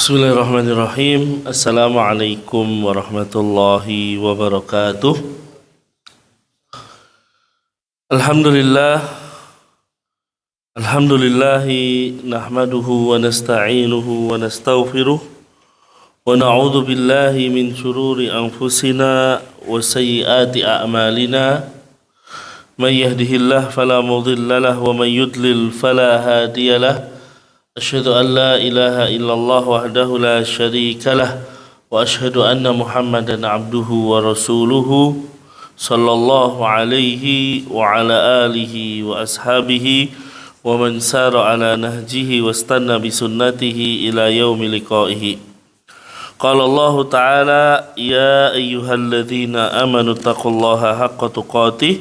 Bismillahirrahmanirrahim. Assalamualaikum warahmatullahi wabarakatuh. Alhamdulillah. Alhamdulillahi nahmaduhu wa nasta'inuhu wa nastaghfiruh wa na'udzu billahi min shururi anfusina wa sayyiati a'malina. May yahdihillahu fala mudilla lahu wa may yudlil fala hadiya lahu. أشهد أن لا إله إلا الله وحده لا شريك له وأشهد أن محمدا عبده ورسوله صلى الله عليه وعلى آله وأصحابه ومن سار على نهجه واستنى بسنته إلى يوم لقائه. قال الله تعالى: يا أيها الذين آمنوا اتقوا الله حق تقاته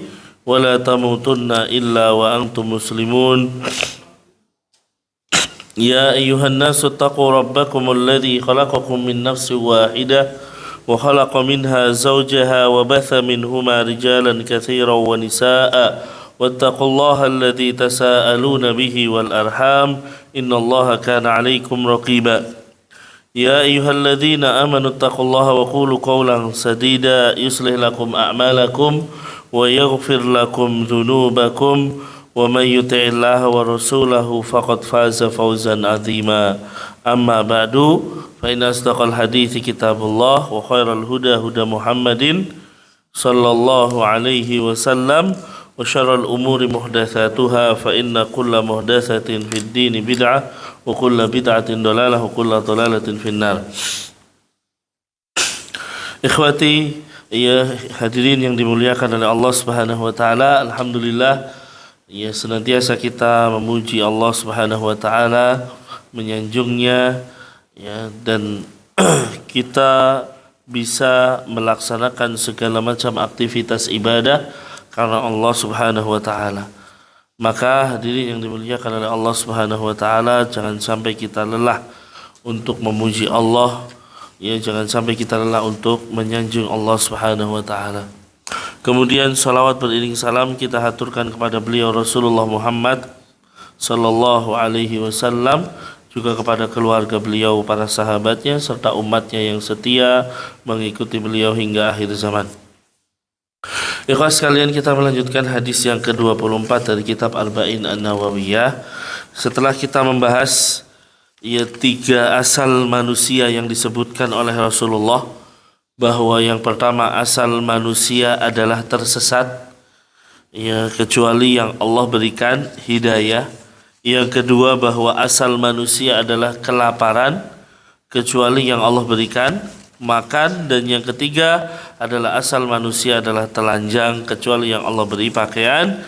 ولا تموتن إلا وأنتم مسلمون. يا أيها الناس اتقوا ربكم الذي خلقكم من نفس واحدة وخلق منها زوجها وبث منهما رجالا كثيرا ونساء واتقوا الله الذي تساءلون به والأرحام إن الله كان عليكم رقيبا. يا أيها الذين آمنوا اتقوا الله وقولوا قولا سديدا يصلح لكم أعمالكم ويغفر لكم ذنوبكم ومن يطع الله ورسوله فقد فاز فوزا عظيما. أما بعد فإن أصدق الحديث كتاب الله وخير الهدى هدى محمد صلى الله عليه وسلم وشر الأمور محدثاتها فإن كل محدثة في الدين بدعة وكل بدعة ضلالة وكل ضلالة في النار. Ikhwati, ya hadirin yang dimuliakan oleh Allah Subhanahu wa taala, alhamdulillah, ya senantiasa kita memuji Allah Subhanahu wa taala, menyanjungnya, ya, dan kita bisa melaksanakan segala macam aktivitas ibadah karena Allah Subhanahu wa taala. Maka hadirin yang dimuliakan oleh Allah Subhanahu wa taala, jangan sampai kita lelah untuk memuji Allah, ya, jangan sampai kita lelah untuk menyanjung Allah Subhanahu wa taala. Kemudian salawat beriring salam kita haturkan kepada beliau Rasulullah Muhammad sallallahu alaihi wasallam, juga kepada keluarga beliau, para sahabatnya serta umatnya yang setia mengikuti beliau hingga akhir zaman. Ikhwas sekalian, kita melanjutkan hadis yang ke-24 dari kitab Arba'in An-Nawawiyah. Setelah kita membahas 3 asal manusia yang disebutkan oleh Rasulullah, bahwa yang pertama, asal manusia adalah tersesat, ya, kecuali yang Allah berikan hidayah. Yang kedua, bahwa asal manusia adalah kelaparan, kecuali yang Allah berikan makan. Dan yang ketiga adalah asal manusia adalah telanjang, kecuali yang Allah beri pakaian.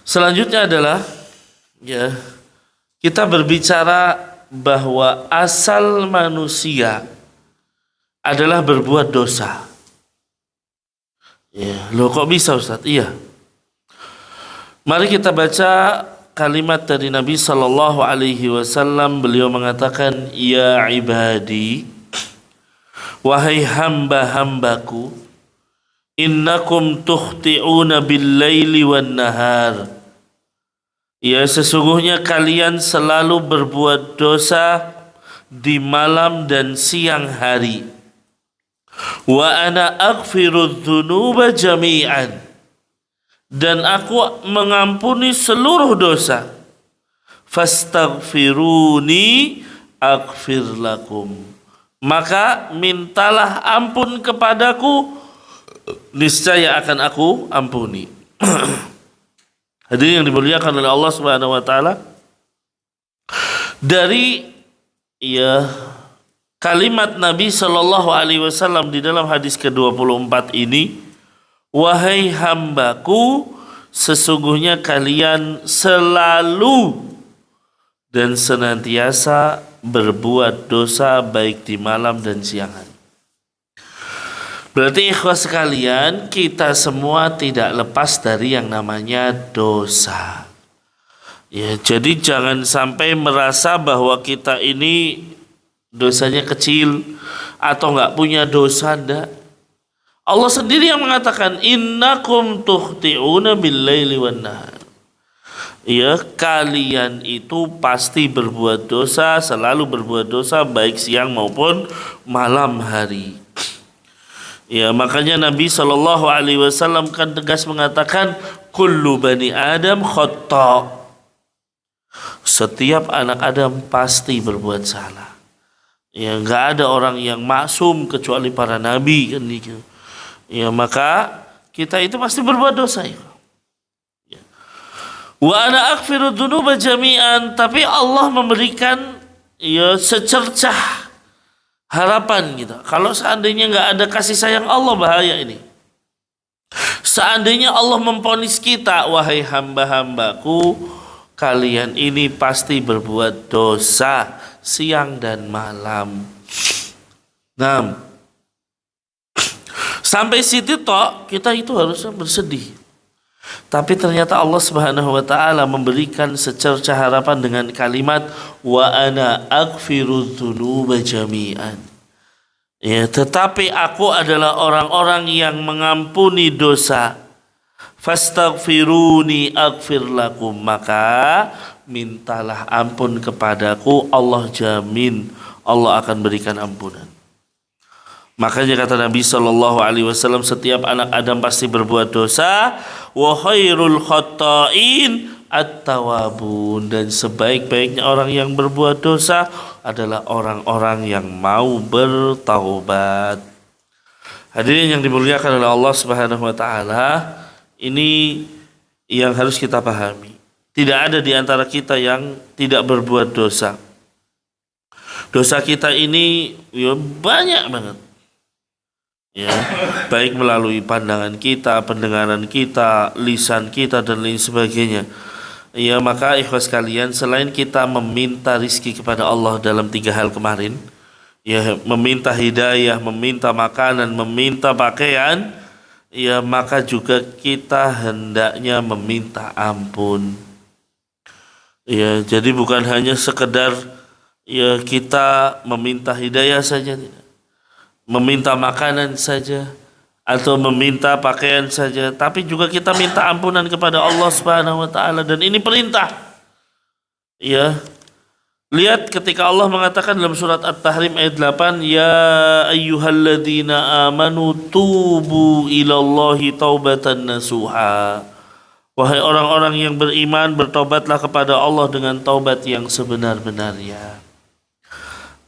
Selanjutnya adalah, ya, kita berbicara bahwa asal manusia adalah berbuat dosa. Ya, loh kok bisa Ustaz? Iya. Mari kita baca kalimat dari Nabi sallallahu alaihi wasallam. Beliau mengatakan, "Ya ibadi, wahai hamba-hambaku, innakum tukhti'una bil-laili wan-nahar." Ya, sesungguhnya kalian selalu berbuat dosa di malam dan siang hari. Wa ana aghfiru dzunuba jami'an, dan aku mengampuni seluruh dosa. Fastaghfiruni aghfir lakum, maka mintalah ampun kepadaku, niscaya akan aku ampuni. Hadirin yang dimuliakan oleh Allah Subhanahu wa taala, dari, ya, kalimat Nabi sallallahu alaihi wasallam di dalam hadis ke-24 ini, wahai hambaku, sesungguhnya kalian selalu dan senantiasa berbuat dosa baik di malam dan siang hari. Berarti ikhwas sekalian, kita semua tidak lepas dari yang namanya dosa. Ya, jadi jangan sampai merasa bahwa kita ini dosanya kecil atau nggak punya dosa. Enggak. Allah sendiri yang mengatakan, innakum tukhti'una bil-laili wan-nahar. ya, kalian itu pasti berbuat dosa, selalu berbuat dosa baik siang maupun malam hari. Ya, makanya Nabi Shallallahu Alaihi Wasallam kan tegas mengatakan, kullu bani Adam khata. Setiap anak Adam pasti berbuat salah. Ya, nggak ada orang yang maksum kecuali para nabi kan gitu. Ya, maka kita itu pasti berbuat dosa. Ya. Wa ana aghfiru dzunuba jami'an, tapi Allah memberikan ya secercah harapan kita. Kalau seandainya nggak ada kasih sayang Allah, bahaya ini. Seandainya Allah memvonis kita, wahai hamba-hambaku, kalian ini pasti berbuat dosa siang dan malam. Nah, sampai situ toh kita itu harusnya bersedih. Tapi ternyata Allah Subhanahu wa taala memberikan secercah harapan dengan kalimat wa ana aghfiru dzunuba jami'an. Ya, tetapi aku adalah orang-orang yang mengampuni dosa. Fastaghfiruni aghfir lakum, maka mintalah ampun kepadaku, Allah jamin Allah akan berikan ampunan. Makanya kata Nabi Shallallahu Alaihi Wasallam, setiap anak Adam pasti berbuat dosa. Wa khairul khata'in at-tawabun, dan sebaik-baiknya orang yang berbuat dosa adalah orang-orang yang mau bertaubat. Hadirin yang dimuliakan oleh Allah Subhanahu Wa Taala, ini yang harus kita pahami. Tidak ada di antara kita yang tidak berbuat dosa. Dosa kita ini ya banyak banget. Ya, baik melalui pandangan kita, pendengaran kita, lisan kita dan lain sebagainya. Ya, maka ikhwas kalian, selain kita meminta rizki kepada Allah dalam 3 hal kemarin, ya, meminta hidayah, meminta makanan, meminta pakaian, ya, maka juga kita hendaknya meminta ampun. Ya, jadi bukan hanya sekedar ya kita meminta hidayah saja, tidak. Meminta makanan saja atau meminta pakaian saja, tapi juga kita minta ampunan kepada Allah Subhanahu wa taala, dan ini perintah. Ya. Lihat ketika Allah mengatakan dalam surat At-Tahrim ayat 8, ya ayyuhalladzina amanu tubu ilallahi taubatan nasuha. Wahai orang-orang yang beriman, bertobatlah kepada Allah dengan taubat yang sebenar-benarnya.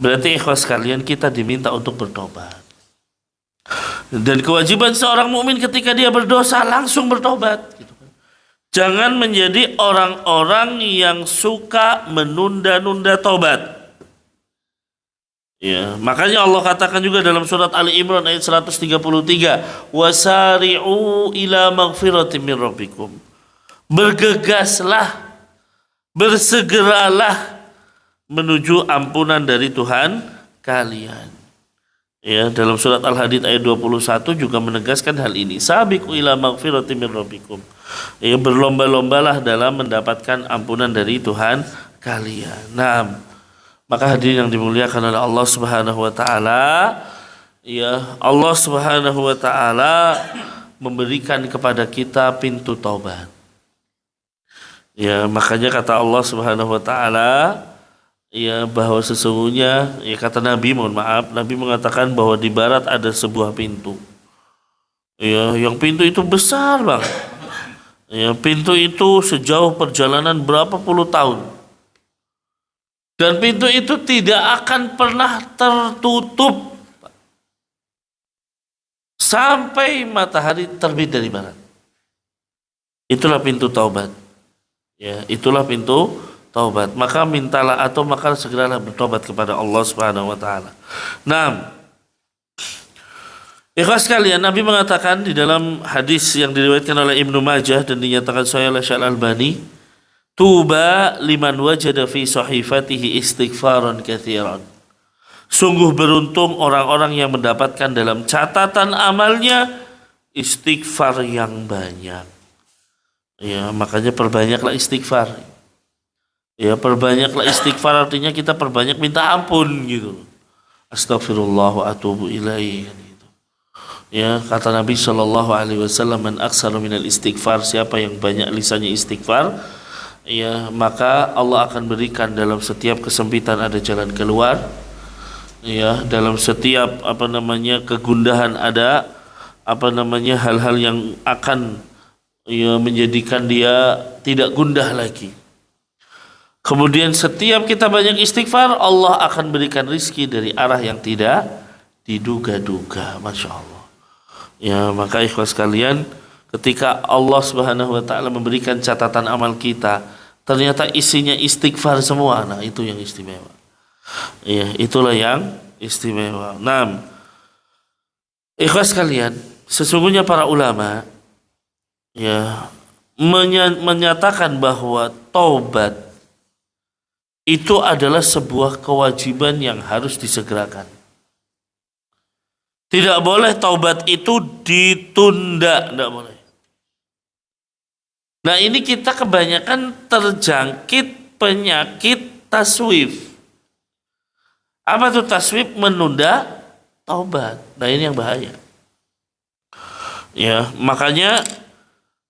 Berarti ikhwas kalian, kita diminta untuk bertobat. Dan kewajiban seorang mukmin ketika dia berdosa langsung bertobat. Jangan menjadi orang-orang yang suka menunda-nunda taubat. Ya, makanya Allah katakan juga dalam surat Ali Imran ayat 133, wasari'u ila maghfiratin min rabbikum. Bergegaslah, bersegeralah menuju ampunan dari Tuhan kalian. Ya, dalam surat Al-Hadid ayat 21 juga menegaskan hal ini. Sabiqu ila maghfiratin min rabbikum. Ya, berlomba-lombalah dalam mendapatkan ampunan dari Tuhan kalian. Nah, maka hadirin yang dimuliakan oleh Allah Subhanahu wa taala, ya, Allah Subhanahu wa taala memberikan kepada kita pintu taubat. Ya, makanya kata Allah Subhanahu wa taala, ya, bahwa sesungguhnya, ya, kata Nabi, Nabi mengatakan bahwa di barat ada sebuah pintu. Ya, yang pintu itu besar banget. Ya, pintu itu sejauh perjalanan berapa puluh tahun. Dan pintu itu tidak akan pernah tertutup sampai matahari terbit dari barat. Itulah pintu taubat. Ya, itulah pintu taubat. Maka mintalah atau maka segeralah bertobat kepada Allah Subhanahu wa taala. Nah, ikhlas sekalian, Nabi mengatakan di dalam hadis yang diriwayatkan oleh Ibnu Majah dan dinyatakan sahih oleh Syekh Al-Albani, tuba liman wajada fi sahifatihi istighfaran katsiran. Sungguh beruntung orang-orang yang mendapatkan dalam catatan amalnya istighfar yang banyak. Ya, makanya perbanyaklah istighfar. Ya, perbanyaklah istighfar artinya kita perbanyak minta ampun gitu. Astagfirullah wa atubu ilaih gitu. Ya, kata Nabi Shallallahu Alaihi Wasallam, man aktsara minal istighfar, siapa yang banyak lisannya istighfar, ya maka Allah akan berikan dalam setiap kesempitan ada jalan keluar, ya dalam setiap kegundahan ada hal-hal yang akan ya menjadikan dia tidak gundah lagi. Kemudian setiap kita banyak istighfar, Allah akan berikan rizki dari arah yang tidak diduga-duga. Masya Allah. Ya maka ikhwas sekalian, ketika Allah Subhanahu Wa Taala memberikan catatan amal kita, ternyata isinya istighfar semua. Nah itu yang istimewa. Ya itulah yang istimewa. Nah, ikhwas sekalian, sesungguhnya para ulama ya menyatakan bahwa taubat itu adalah sebuah kewajiban yang harus disegerakan. Tidak boleh taubat itu ditunda, tidak boleh. Nah ini kita kebanyakan terjangkit penyakit taswif. Apa itu taswif? Menunda taubat. Nah ini yang bahaya. Ya makanya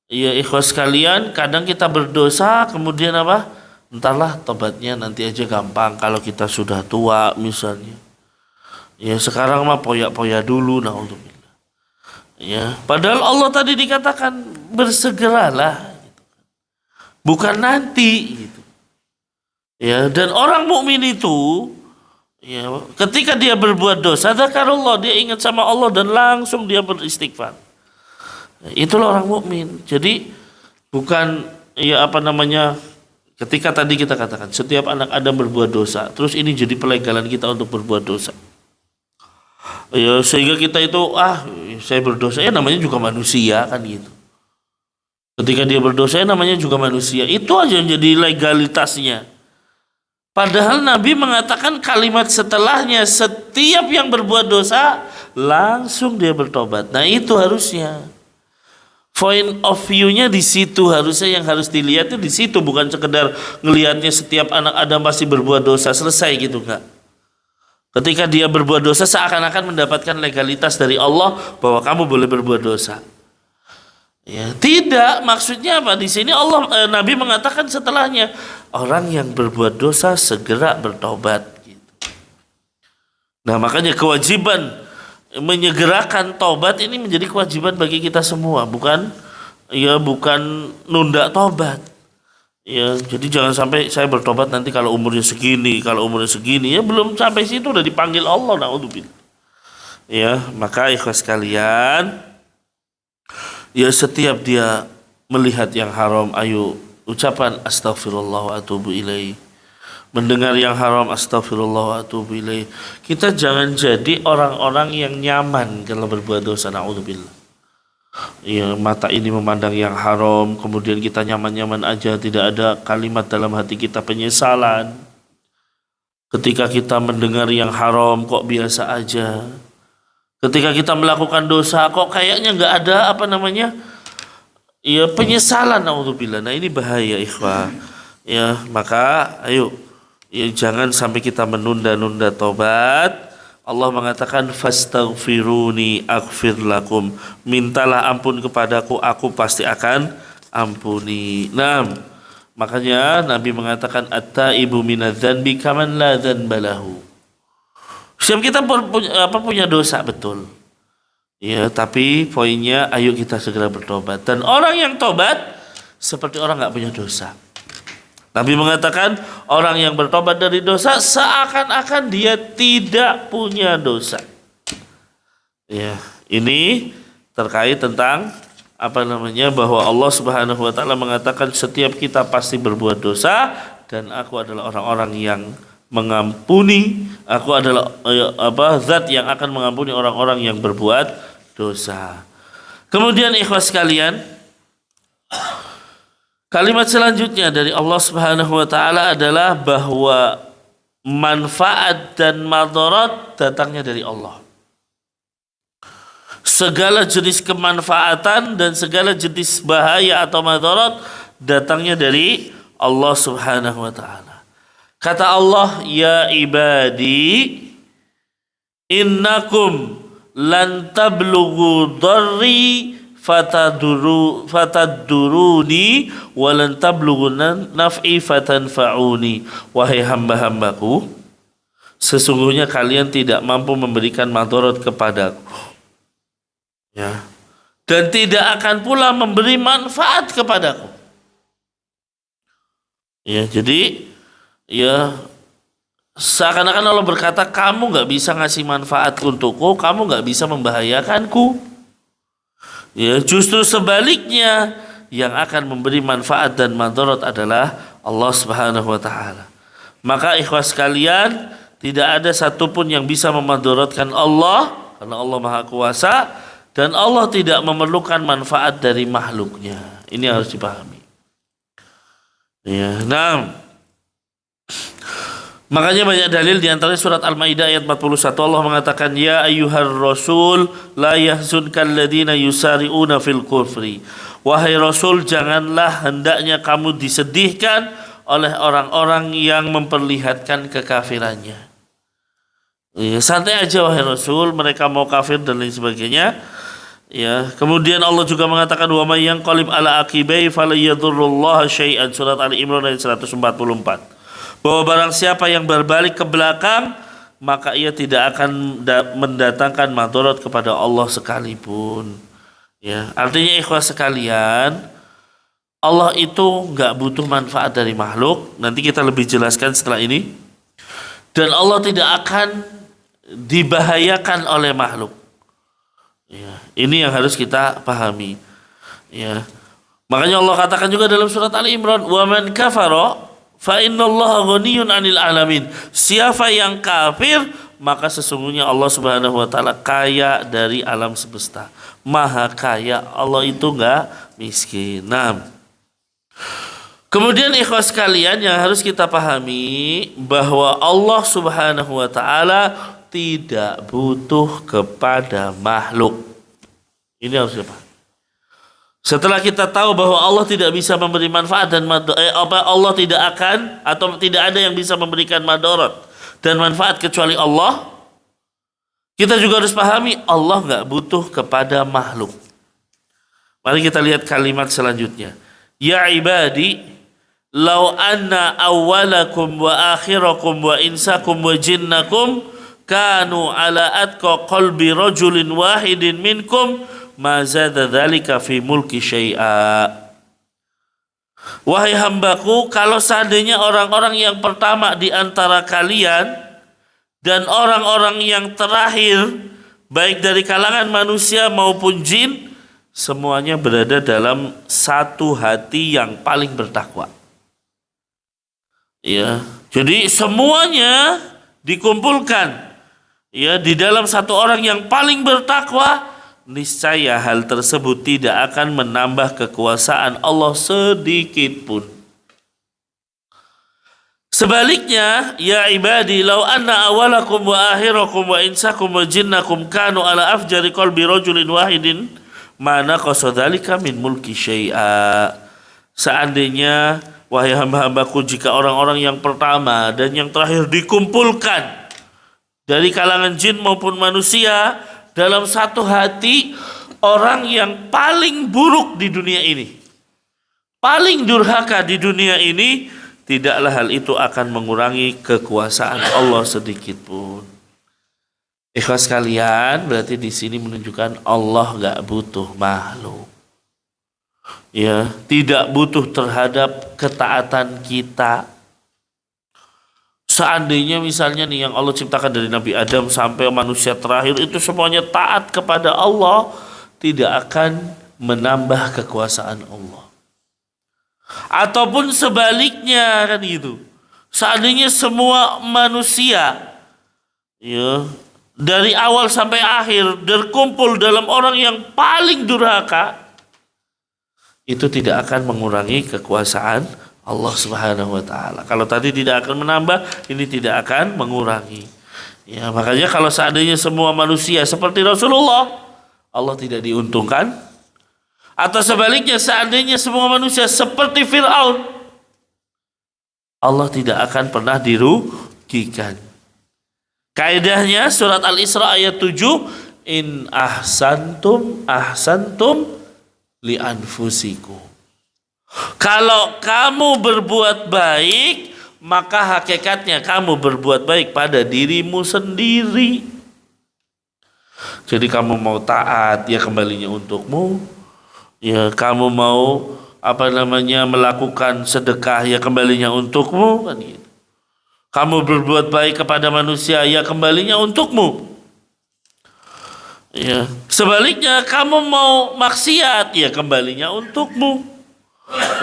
ya ikhwas sekalian, kadang kita berdosa kemudian apa? Entahlah tobatnya nanti aja gampang kalau kita sudah tua misalnya. Ya sekarang mah poya-poya dulu, naudzubillah. Ya, padahal Allah tadi dikatakan bersegeralah gitu. Bukan nanti gitu. Ya, dan orang mukmin itu ya ketika dia berbuat dosa, dzakarullah, dia ingat sama Allah dan langsung dia beristighfar. Itulah orang mukmin. Jadi bukan ya ketika tadi kita katakan setiap anak Adam berbuat dosa, terus ini jadi pelegalan kita untuk berbuat dosa. Ya sehingga kita itu saya berdosa ya namanya juga manusia kan gitu. Ketika dia berdosa ya namanya juga manusia. Itu aja yang jadi legalitasnya. Padahal Nabi mengatakan kalimat setelahnya, setiap yang berbuat dosa langsung dia bertobat. Nah itu harusnya. Point of view-nya di situ, harusnya yang harus dilihat itu di situ, bukan sekedar ngelihatnya setiap anak Adam pasti berbuat dosa selesai gitu, enggak. Ketika dia berbuat dosa seakan-akan mendapatkan legalitas dari Allah bahwa kamu boleh berbuat dosa. Ya, tidak, maksudnya apa? Di sini Nabi mengatakan setelahnya, orang yang berbuat dosa segera bertobat gitu. Nah, makanya kewajiban menyegerakan taubat ini menjadi kewajiban bagi kita semua, bukan nunda taubat. Ya, jadi jangan sampai saya bertobat nanti kalau umurnya segini, ya belum sampai situ udah dipanggil Allah, naudzubillah. Ya, maka ikhlas kalian, ya setiap dia melihat yang haram, ayo ucapan astaghfirullah wa atubu ilaih. Mendengar yang haram, astagfirullah wa atubu ilaih. Kita jangan jadi orang-orang yang nyaman kalau berbuat dosa, na'udzubillah. Ya, mata ini memandang yang haram, kemudian kita nyaman-nyaman aja, tidak ada kalimat dalam hati kita penyesalan. Ketika kita mendengar yang haram kok biasa aja. Ketika kita melakukan dosa kok kayaknya nggak ada penyesalan, na'udzubillah. Nah ini bahaya ikhwah. Ya, maka ayo, ya jangan sampai kita menunda-nunda taubat. Allah mengatakan fastaghfiruni aghfir lakum. Mintalah ampun kepadaku, aku pasti akan ampuni. Nah, makanya Nabi mengatakan at-taibu minadz-dzanbi kaman la dzanba lahu. Setiap kita punya dosa, betul. Ya, tapi poinnya ayo kita segera bertobat. Dan orang yang tobat seperti orang enggak punya dosa. Nabi mengatakan orang yang bertobat dari dosa seakan-akan dia tidak punya dosa. Ya, ini terkait tentang bahwa Allah Subhanahu wa taala mengatakan setiap kita pasti berbuat dosa dan aku adalah orang-orang yang mengampuni. Aku adalah zat yang akan mengampuni orang-orang yang berbuat dosa. Kemudian ikhwas sekalian, kalimat selanjutnya dari Allah Subhanahu wa taala adalah bahwa manfaat dan madarat datangnya dari Allah. Segala jenis kemanfaatan dan segala jenis bahaya atau madarat datangnya dari Allah Subhanahu wa taala. Kata Allah, ya ibadi innakum lan tablughu dharri fataduruni walan tablughun naf'i fatanfa'uni. Wahai hamba-hambaku, sesungguhnya kalian tidak mampu memberikan madarat kepadaku, ya, dan tidak akan pula memberi manfaat kepadaku. Ya, jadi ya seakan-akan Allah berkata, kamu nggak bisa ngasih manfaat untukku, kamu nggak bisa membahayakanku. Ya, justru sebaliknya, yang akan memberi manfaat dan madarat adalah Allah Subhanahu wa taala. Maka ikhwas sekalian, tidak ada satupun yang bisa memadaratkan Allah, karena Allah Maha Kuasa, dan Allah tidak memerlukan manfaat dari makhluknya. Ini harus dipahami. Ya, nah, makanya banyak dalil, di antaranya surat Al-Maidah ayat 41, Allah mengatakan, ya ayyuhar rasul la yahzunkal ladina yusari'una fil kufri. Wahai Rasul, janganlah hendaknya kamu disedihkan oleh orang-orang yang memperlihatkan kekafirannya. Ya, santai aja wahai Rasul, mereka mau kafir dan lain sebagainya. Ya, kemudian Allah juga mengatakan, wa may yanqalib ala aqibai fala yadurrullaha syai'an, surat Ali Imran ayat 144. Bahwa barang siapa yang berbalik ke belakang, maka ia tidak akan mendatangkan madarat kepada Allah sekalipun. Ya, artinya ikhwas sekalian, Allah itu nggak butuh manfaat dari makhluk. Nanti kita lebih jelaskan setelah ini. Dan Allah tidak akan dibahayakan oleh makhluk. Ya, ini yang harus kita pahami. Ya, makanya Allah katakan juga dalam surat Ali Imran, wa man kafara fa innallaha ghaniyun 'anil alamin. Siapa yang kafir, maka sesungguhnya Allah Subhanahu wa taala kaya dari alam semesta. Maha kaya. Allah itu enggak miskin. Nah, kemudian ikhwas sekalian, yang harus kita pahami bahwa Allah Subhanahu wa taala tidak butuh kepada makhluk. Ini harus dipahami. Setelah kita tahu bahwa Allah tidak bisa memberi manfaat dan Allah tidak akan atau tidak ada yang bisa memberikan madarat dan manfaat kecuali Allah, kita juga harus pahami Allah nggak butuh kepada makhluk. Mari kita lihat kalimat selanjutnya. Ya ibadi, law anna awwalakum wa akhirakum wa insakum wa jinnakum kanu ala atqa qalbi rajulin wahidin minkum ma zada dzalika fi mulki syai'a. Wahai hambaku, kalau seandainya orang-orang yang pertama di antara kalian dan orang-orang yang terakhir, baik dari kalangan manusia maupun jin, semuanya berada dalam satu hati yang paling bertakwa. Ya, jadi semuanya dikumpulkan ya di dalam satu orang yang paling bertakwa. Niscaya hal tersebut tidak akan menambah kekuasaan Allah sedikit pun. Sebaliknya, ya ibadi, law anna awalakum wa akhirakum wa insakum wa jinnakum kanu ala afjari qalbi rajulin wahidin ma naqasa dzalika min mulki syai'a. Seandainya, wahai hamba-hambaku, jika orang-orang yang pertama dan yang terakhir dikumpulkan dari kalangan jin maupun manusia dalam satu hati, orang yang paling buruk di dunia ini, paling durhaka di dunia ini, tidaklah hal itu akan mengurangi kekuasaan Allah sedikit pun. Ikhwas kalian, berarti di sini menunjukkan Allah nggak butuh makhluk. Ya, tidak butuh terhadap ketaatan kita. Seandainya misalnya nih yang Allah ciptakan dari Nabi Adam sampai manusia terakhir itu semuanya taat kepada Allah, tidak akan menambah kekuasaan Allah. Ataupun sebaliknya kan gitu. Seandainya semua manusia ya dari awal sampai akhir berkumpul dalam orang yang paling durhaka, itu tidak akan mengurangi kekuasaan Allah Subhanahu wa taala. Kalau tadi tidak akan menambah, ini tidak akan mengurangi. Ya, makanya kalau seandainya semua manusia seperti Rasulullah, Allah tidak diuntungkan. Atau sebaliknya, seandainya semua manusia seperti Fir'aun, Allah tidak akan pernah dirugikan. Kaidahnya surat Al-Isra ayat 7, in ahsantum ahsantum li anfusikum. Kalau kamu berbuat baik, maka hakikatnya kamu berbuat baik pada dirimu sendiri. Jadi kamu mau taat, ya kembalinya untukmu. Ya kamu mau melakukan sedekah, ya kembalinya untukmu, kan gitu. Kamu berbuat baik kepada manusia, ya kembalinya untukmu. Ya, sebaliknya kamu mau maksiat, ya kembalinya untukmu.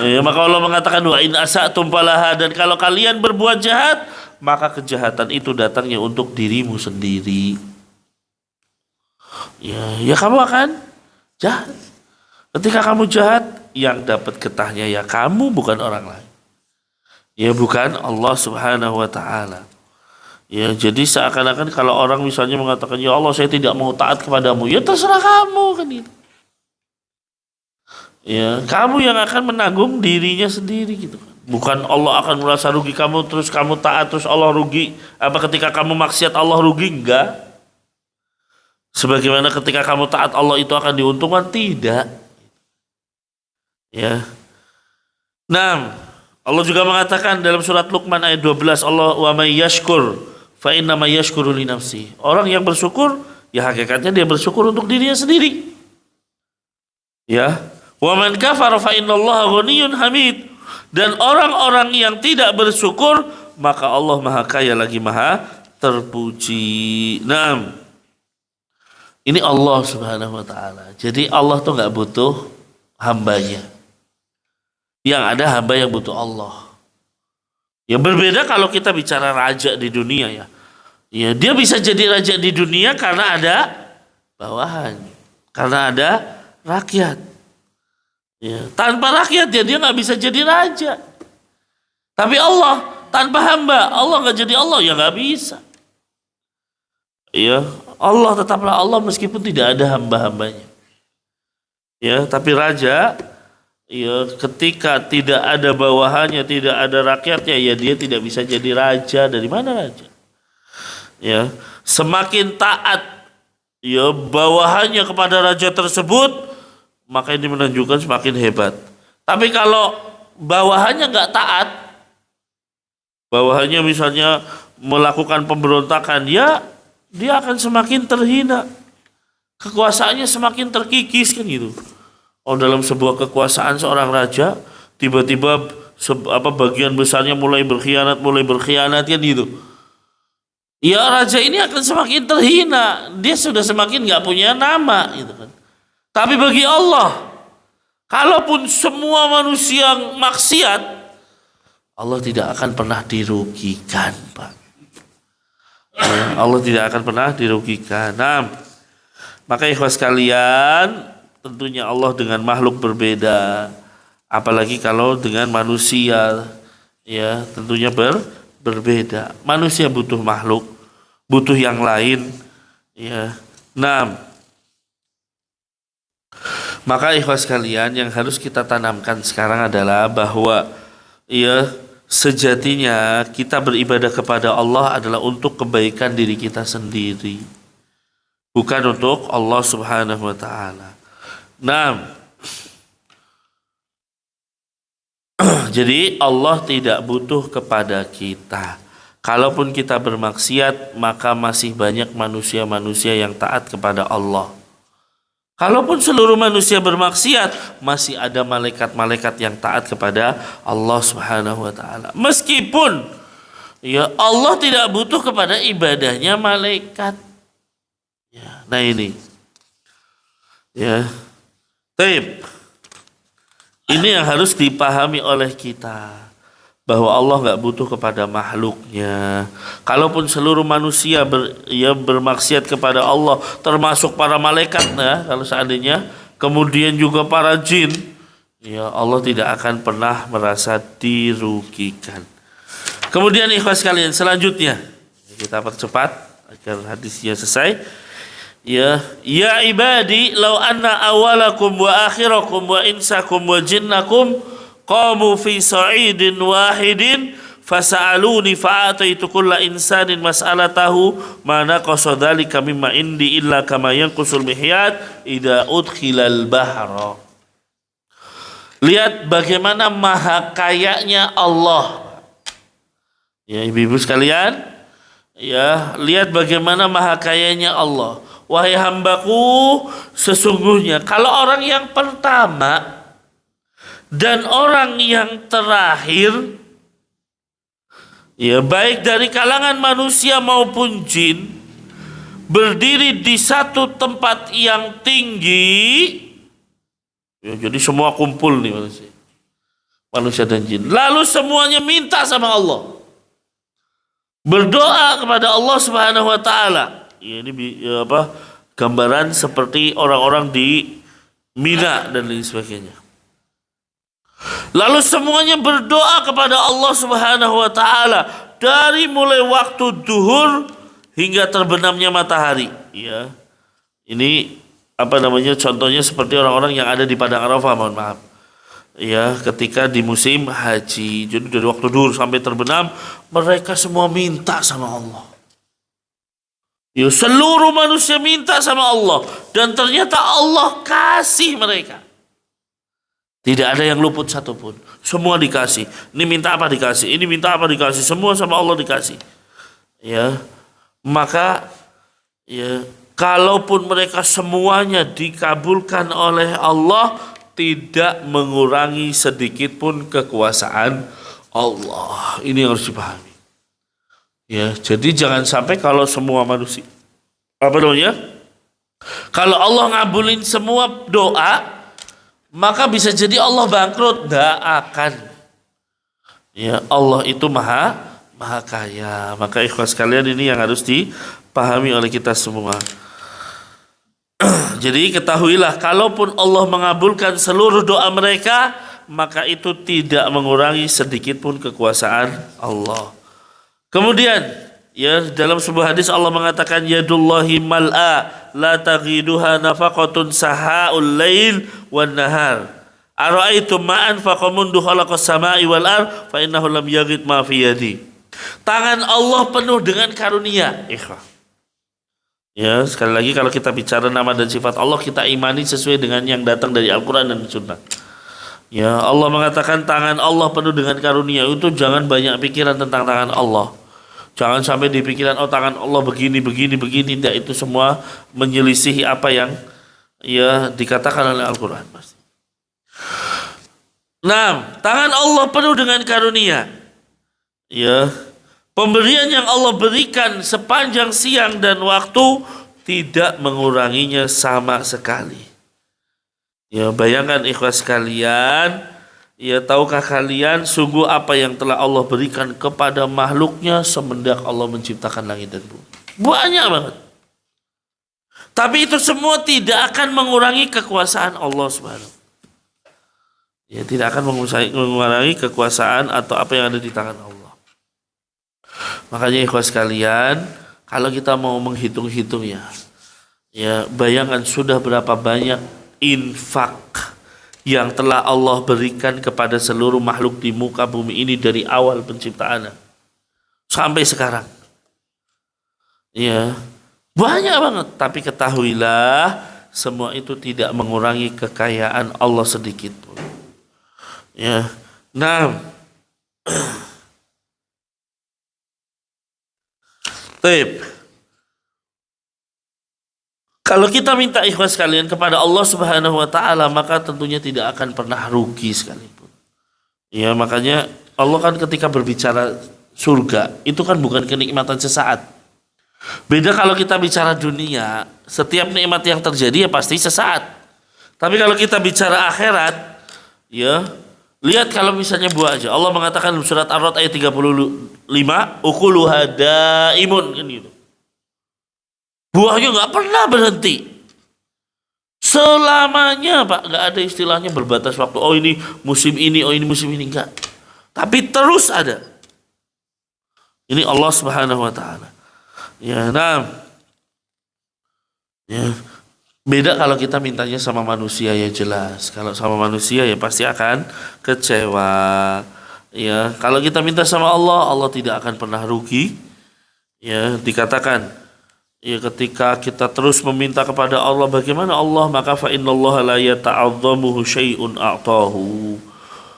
Ya, maka Allah mengatakan wa in asa'tum falaha, dan kalau kalian berbuat jahat, maka kejahatan itu datangnya untuk dirimu sendiri. Ya kamu akan jahat. Ketika kamu jahat, yang dapat getahnya ya kamu, bukan orang lain. Ya bukan Allah Subhanahu wa taala. Ya, jadi seakan-akan kalau orang misalnya mengatakan, ya Allah saya tidak mau taat kepadamu, ya terserah kamu, kan gitu. Ya, kamu yang akan menanggung dirinya sendiri gitu kan. Bukan Allah akan merasa rugi kamu terus kamu taat terus Allah rugi. Apa ketika kamu maksiat Allah rugi? Enggak. Sebagaimana ketika kamu taat Allah itu akan diuntungkan? Tidak. Ya. Nah, Allah juga mengatakan dalam surat Luqman ayat 12, Allah wa may yashkur fa inna ma yashkuru li nafsi. Orang yang bersyukur ya hakikatnya dia bersyukur untuk dirinya sendiri. Ya. Wa man kafara fa innallaha ghaniyyun hamid. Dan orang-orang yang tidak bersyukur, maka Allah Maha Kaya lagi Maha terpuji. Nah, ini Allah Subhanahu wa taala. Jadi Allah tuh enggak butuh hambanya. Yang ada hamba yang butuh Allah. Ya berbeda kalau kita bicara raja di dunia ya. Ya dia bisa jadi raja di dunia karena ada bawahan, karena ada rakyat. Ya, tanpa rakyat ya dia nggak bisa jadi raja. Tapi Allah tanpa hamba, Allah nggak jadi Allah ya nggak bisa. Ya Allah tetaplah Allah meskipun tidak ada hamba-hambanya. Ya tapi raja, ya ketika tidak ada bawahannya, tidak ada rakyatnya, ya dia tidak bisa jadi raja. Dari mana raja? Ya semakin taat ya bawahannya kepada raja tersebut, maka ini menunjukkan semakin hebat. Tapi kalau bawahannya nggak taat, bawahannya misalnya melakukan pemberontakan, ya dia akan semakin terhina, kekuasaannya semakin terkikis kan gitu. Oh dalam sebuah kekuasaan seorang raja, tiba-tiba bagian besarnya mulai berkhianat kan gitu. Ya raja ini akan semakin terhina, dia sudah semakin nggak punya nama gitu kan. Tapi bagi Allah, kalaupun semua manusia maksiat, Allah tidak akan pernah dirugikan, Pak. Ya, Allah tidak akan pernah dirugikan. Nah, maka ikhwas sekalian, tentunya Allah dengan makhluk berbeda, apalagi kalau dengan manusia, ya tentunya berbeda. Manusia butuh makhluk, butuh yang lain, ya. Nah, maka ikhwas sekalian yang harus kita tanamkan sekarang adalah bahwa ya sejatinya kita beribadah kepada Allah adalah untuk kebaikan diri kita sendiri, bukan untuk Allah Subhanahu wa taala. Nah, jadi Allah tidak butuh kepada kita. Kalaupun kita bermaksiat, maka masih banyak manusia-manusia yang taat kepada Allah. Kalaupun seluruh manusia bermaksiat, masih ada malaikat-malaikat yang taat kepada Allah Subhanahu wa taala. Meskipun ya Allah tidak butuh kepada ibadahnya malaikat. Ya, nah ini. Ya. Baik. Ini yang harus dipahami oleh kita, bahwa Allah nggak butuh kepada makhluknya. Kalaupun seluruh manusia bermaksiat kepada Allah, termasuk para malaikat, nah, kalau seandainya, kemudian juga para jin, ya Allah tidak akan pernah merasa dirugikan. Kemudian ikhwas kalian, selanjutnya kita percepat agar hadisnya selesai. Ya ibadi, law anna awalakum wa akhirakum wa insakum wa jinnakum qamu fi sa'idin wahidin fasa'aluni fa'ataitu kulla insanin mas'alatahu ma naqasa dzalika mimma indi illa kama yanqusul mihyat idza udkhilal bahra. Lihat bagaimana maha kayanya Allah. Ya, ibu-ibu sekalian, ya, lihat bagaimana maha kayanya Allah. Wahai hambaku, sesungguhnya kalau orang yang pertama dan orang yang terakhir, ya, baik dari kalangan manusia maupun jin, berdiri di satu tempat yang tinggi, ya, jadi semua kumpul nih manusia dan jin. Lalu semuanya minta sama Allah, berdoa kepada Allah Subhanahu wa taala. Ya, ini gambaran seperti orang-orang di Mina dan lain sebagainya. Lalu semuanya berdoa kepada Allah Subhanahu wa taala dari mulai waktu duhur hingga terbenamnya matahari. Ya. Ini contohnya seperti orang-orang yang ada di padang Arafah, mohon maaf. Ya, ketika di musim haji. Jadi dari waktu duhur sampai terbenam mereka semua minta sama Allah. Ya, seluruh manusia minta sama Allah dan ternyata Allah kasih mereka. Tidak ada yang luput satupun. Semua dikasih. Ini minta apa dikasih. Ini minta apa dikasih. Semua sama Allah dikasih. Ya, maka ya, kalaupun mereka semuanya dikabulkan oleh Allah, tidak mengurangi sedikit pun kekuasaan Allah. Ini yang harus dipahami. Ya, jadi jangan sampai kalau semua manusia kalau Allah ngabulin semua doa, maka bisa jadi Allah bangkrut. Tidak akan. Ya, Allah itu maha kaya. Maka ikhwas sekalian, ini yang harus dipahami oleh kita semua. Jadi ketahuilah, kalaupun Allah mengabulkan seluruh doa mereka, maka itu tidak mengurangi sedikit pun kekuasaan Allah. Kemudian, ya, dalam sebuah hadis Allah mengatakan, yadullahi mal'a la taghiduha nafaqatun sahaul lail wan nahar. Ara'aitum ma anfaqa mundu khalaqas samai wal ard fa innahu lam yaghid ma fi yadi. Tangan Allah penuh dengan karunia. Ikhwah. Ya, sekali lagi kalau kita bicara nama dan sifat Allah, kita imani sesuai dengan yang datang dari Al-Qur'an dan Sunnah. Ya, Allah mengatakan tangan Allah penuh dengan karunia. Itu jangan banyak pikiran tentang tangan Allah. Jangan sampai di pikiran, oh tangan Allah begini. Tidak, itu semua menyelisihi apa yang ya dikatakan oleh Al-Quran. Nah, tangan Allah penuh dengan karunia. Ya, pemberian yang Allah berikan sepanjang siang dan waktu tidak menguranginya sama sekali. Ya, bayangkan ikhwas sekalian. Ya, tahukah kalian sungguh apa yang telah Allah berikan kepada makhluknya semenjak Allah menciptakan langit dan bumi? Banyak banget. Tapi itu semua tidak akan mengurangi kekuasaan Allah Subhanahu. Ya, tidak akan mengurangi kekuasaan atau apa yang ada di tangan Allah. Makanya ikhwas sekalian, kalau kita mau menghitung-hitung ya bayangkan sudah berapa banyak infak yang telah Allah berikan kepada seluruh makhluk di muka bumi ini dari awal penciptaan sampai sekarang. Ya, banyak banget. Tapi ketahuilah, semua itu tidak mengurangi kekayaan Allah sedikit pun. Ya, nah, Taib. Kalau kita minta ikhlas sekalian kepada Allah Subhanahu wa taala, maka tentunya tidak akan pernah rugi sekalipun. Ya, makanya Allah kan ketika berbicara surga, itu kan bukan kenikmatan sesaat. Beda kalau kita bicara dunia, setiap nikmat yang terjadi ya pasti sesaat. Tapi kalau kita bicara akhirat, ya, lihat kalau misalnya buah aja. Allah mengatakan dalam surat Ar-Ra'd ayat 35, ukuluha daimun, kan gitu. Buahnya nggak pernah berhenti selamanya, Pak. Nggak ada istilahnya berbatas waktu. Oh ini musim ini, oh ini musim ini, enggak. Tapi terus ada. Ini Allah Subhanahu wa taala. Ya, nah. Ya. Beda kalau kita mintanya sama manusia, ya jelas. Kalau sama manusia ya pasti akan kecewa. Ya, kalau kita minta sama Allah, Allah tidak akan pernah rugi. Ya, dikatakan Ya, ketika kita terus meminta kepada Allah, bagaimana Allah, maka fa innallaha la yata'azzamuhu syai'un a'tahu.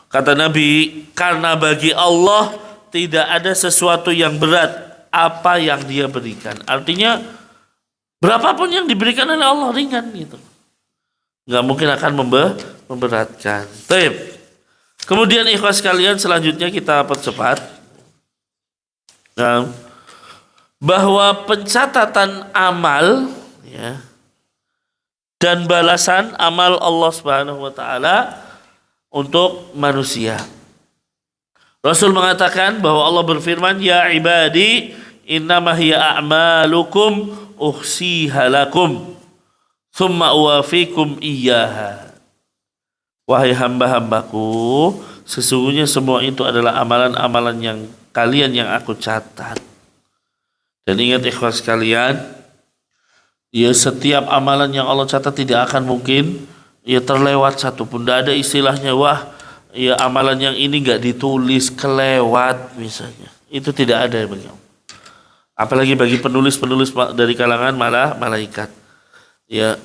Kata Nabi, karena bagi Allah tidak ada sesuatu yang berat apa yang Dia berikan. Artinya berapapun yang diberikan oleh Allah ringan gitu. Nggak mungkin akan memberatkan. Baik. Kemudian ikhwas sekalian, selanjutnya kita percepat. Nah, bahwa pencatatan amal, ya, dan balasan amal Allah Subhanahu wa taala untuk manusia. Rasul mengatakan bahwa Allah berfirman, "Ya ibadi, innama hiya a'malukum uhsiha lakum, tsumma uwafikum iyyaha." Wahai hamba-hambaku, sesungguhnya semua itu adalah amalan-amalan yang kalian yang aku catat. Dan ingat ikhwas sekalian, ya setiap amalan yang Allah catat tidak akan mungkin ya terlewat satu pun. Tidak ada istilahnya, wah ya amalan yang ini nggak ditulis kelewat misalnya. Itu tidak ada bagi Allah. Apalagi bagi penulis-penulis dari kalangan malaikat. Ya.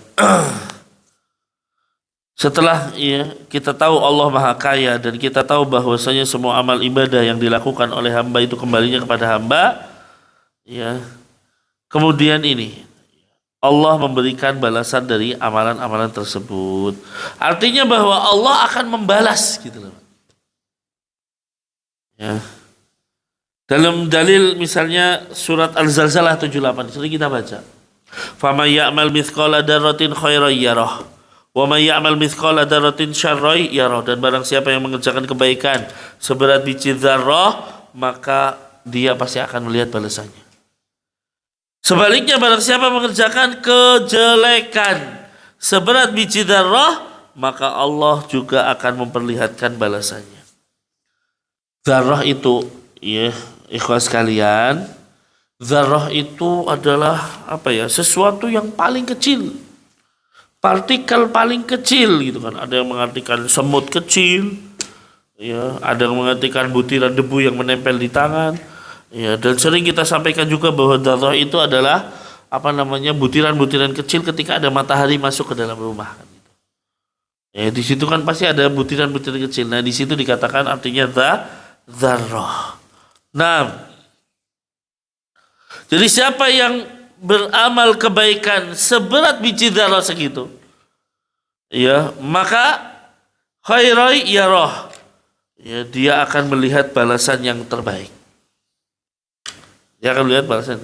Setelah ya kita tahu Allah Maha Kaya dan kita tahu bahwasanya semua amal ibadah yang dilakukan oleh hamba itu kembalinya kepada hamba. Ya, kemudian ini Allah memberikan balasan dari amalan-amalan tersebut. Artinya bahwa Allah akan membalas gitu loh. Ya. Dalam dalil misalnya surat Al-Zalzalah 78 sering kita baca. Faman ya'mal mithqala dzarratin khairan yarah wa may ya'mal mithqala dzarratin syarran yarah. Dan barang siapa yang mengerjakan kebaikan seberat biji dzarrah, maka dia pasti akan melihat balasannya. Sebaliknya barang siapa mengerjakan kejelekan seberat biji dzarrah, maka Allah juga akan memperlihatkan balasannya. Dzarrah itu, ya, ikhwas sekalian, dzarrah itu adalah apa ya? Sesuatu yang paling kecil. Partikel paling kecil gitu kan. Ada yang mengartikan semut kecil, ya, ada yang mengartikan butiran debu yang menempel di tangan. Ya, dan sering kita sampaikan juga bahwa dzarrah itu adalah apa namanya butiran-butiran kecil ketika ada matahari masuk ke dalam rumah. Ya, di situ kan pasti ada butiran-butiran kecil. Nah, di situ dikatakan artinya dzarrah. Nah, jadi siapa yang beramal kebaikan seberat biji dzarrah segitu, ya, maka khairan yarah. Ya, dia akan melihat balasan yang terbaik. Dia akan melihat balasan.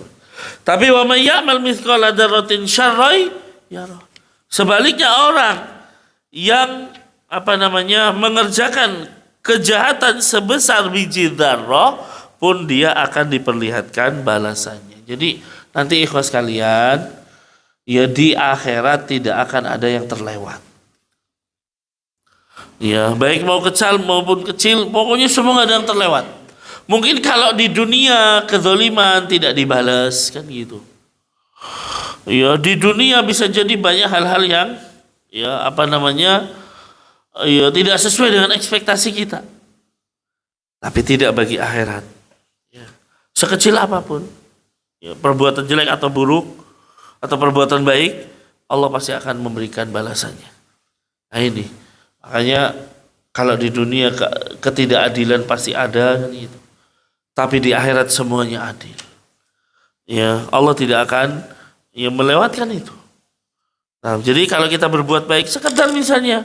Tapi wa may ya'mal mithqala dzarratin syarran yarah. Sebaliknya orang yang apa namanya mengerjakan kejahatan sebesar biji dzarrah pun dia akan diperlihatkan balasannya. Jadi nanti ikhwas kalian, ya di akhirat tidak akan ada yang terlewat. Ya, baik mau kecil maupun kecil, pokoknya semua nggak ada yang terlewat. Mungkin kalau di dunia kezaliman tidak dibalas kan gitu. Ya, di dunia bisa jadi banyak hal-hal yang ya apa namanya ya tidak sesuai dengan ekspektasi kita. Tapi tidak bagi akhirat. Ya. Sekecil apapun, ya, perbuatan jelek atau buruk atau perbuatan baik, Allah pasti akan memberikan balasannya. Nah ini, makanya kalau di dunia ketidakadilan pasti ada kan gitu. Tapi di akhirat semuanya adil. Ya, Allah tidak akan ya melewatkan itu. Nah, jadi kalau kita berbuat baik sekedar misalnya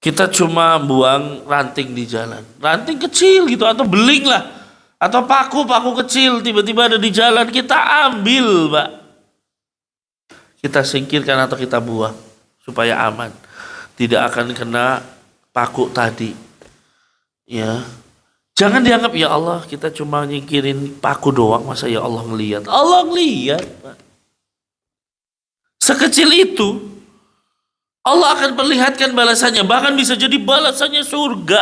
kita cuma buang ranting di jalan, ranting kecil gitu atau beling lah, atau paku kecil tiba-tiba ada di jalan, kita ambil, Pak. Kita singkirkan atau kita buang supaya aman. Tidak akan kena paku tadi. Ya. Jangan dianggap ya Allah kita cuma nyingkirin paku doang, masa ya Allah ngelihat. Allah ngelihat, Pak. Sekecil itu Allah akan perlihatkan balasannya, bahkan bisa jadi balasannya surga.